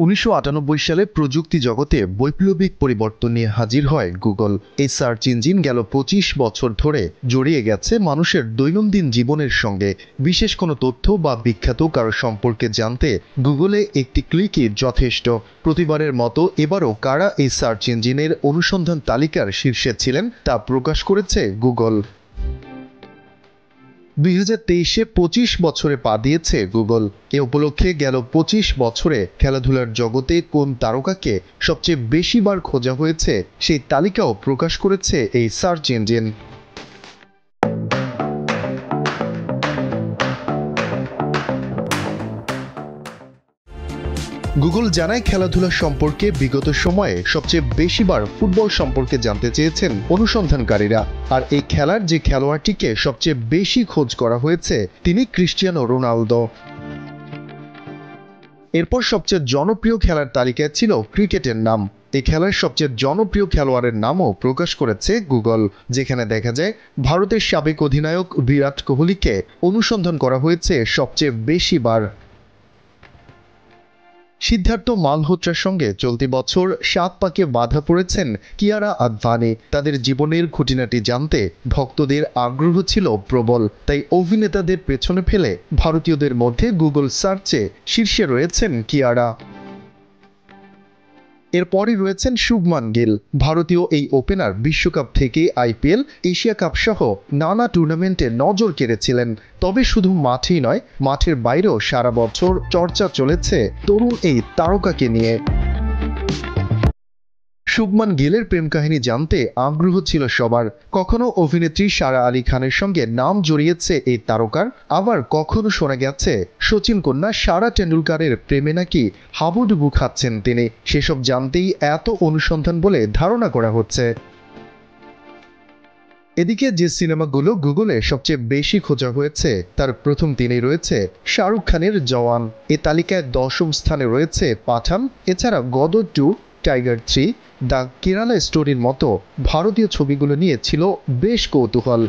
1998 সালে প্রযুক্তি জগতে বৈপ্লবিক পরিবর্তন নিয়ে হাজির হয় গুগল। এই সার্চ ইঞ্জিন গেল 25 বছর ধরে জড়িয়ে গেছে মানুষের দৈনন্দিন জীবনের সঙ্গে। বিশেষ কোনো তথ্য বা বিখ্যাত কারো সম্পর্কে জানতে গুগলে একটি ক্লিকই যথেষ্ট। প্রতিবারের মতো এবারও কারা এই সার্চ ইঞ্জিনের অনুসন্ধান তালিকার শীর্ষে ছিলেন তা প্রকাশ করেছে গুগল। 2023-এ 25 বছরে পা দিয়েছে গুগল। এ উপলক্ষে গেল 25 বছরে খেলাধুলার জগতে কোন তারকাকে সবচেয়ে বেশিবার খোঁজা হয়েছে সেই তালিকাও প্রকাশ করেছে এই সার্চ ইঞ্জিন। গুগল জানায় খেলাধুলা সম্পর্কে বিগত সময়ে সবচেয়ে বেশিবার ফুটবল সম্পর্কে জানতে চেয়েছেন অনুসন্ধানকারীরা। আর এই খেলার যে খেলোয়াড়টিকে সবচেয়ে বেশি খোঁজ করা হয়েছে তিনি ক্রিস্টিয়ানো রোনালদো। এরপর সবচেয়ে জনপ্রিয় খেলার তালিকায় ছিল ক্রিকেটের নাম। এই খেলার সবচেয়ে জনপ্রিয় খেলোয়াড়ের নামও প্রকাশ করেছে গুগল, যেখানে দেখা যায় ভারতের সাবেক অধিনায়ক বিরাট কোহলিকে অনুসন্ধান করা হয়েছে সবচেয়ে বেশিবার। সিদ্ধার্থ মালহোত্রার সঙ্গে চলতি বছর 7 পাকে বাধা পড়েছেন কিয়ারা আদভানি। তাদের জীবনের খুঁটিনাটি জানতে ভক্তদের আগ্রহ ছিল প্রবল, তাই অভিনেতাদের পেছনে ফেলে ভারতীয়দের মধ্যে গুগল সার্চে শীর্ষে রয়েছেন কিয়ারা। এরপরই রয়েছেন শুভমান গিল। ভারতীয় এই ওপেনার বিশ্বকাপ থেকে আইপিএল, এশিয়া কাপ সহ নানা টুর্নামেন্টে নজর কেড়েছিলেন। তবে শুধু মাঠেই নয়, মাঠের বাইরেও সারা বছর চর্চা চলেছে তরুণ এই তারকাকে নিয়ে। শুভমান গিলের প্রেম কাহিনী জানতে আগ্রহ ছিল সবার। কখনো অভিনেত্রী সারা আলী খানের সঙ্গে নাম জড়িয়েছে এই তারকার, আবার কখনো শোনা গেছে সচিন কন্যা সারা টেন্ডুলকারের প্রেমে নাকি হাবুডুবু খাচ্ছেন তিনি। সেসব জানতেই এত অনুসন্ধান বলে ধারণা করা হচ্ছে। এদিকে যে সিনেমাগুলো গুগলে সবচেয়ে বেশি খোঁজা হয়েছে তার প্রথম তিনেই রয়েছে শাহরুখ খানের জওয়ান। এ তালিকায় 10ম স্থানে রয়েছে পাঠান। এছাড়া গদর 2, টাইগার 3, দ্য কেরালা স্টোরির মতো ভারতীয় ছবিগুলো নিয়ে ছিল বেশ কৌতূহল।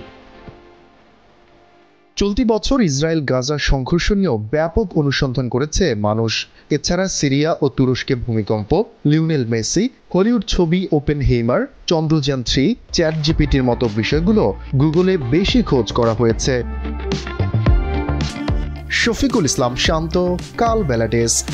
চলতি বছর ইসরায়েল গাজা সংঘর্ষ নিয়েও ব্যাপক অনুসন্ধান করেছে মানুষ। এছাড়া সিরিয়া ও তুরস্কে ভূমিকম্প, লিওনেল মেসি, হলিউড ছবি ওপেনহেইমার, চন্দ্রযান 3, চ্যাটজিপিটির মতো বিষয়গুলো গুগলে বেশি খোঁজ করা হয়েছে। শফিকুল ইসলাম শান্ত, কাল বেলা ডেস্ক।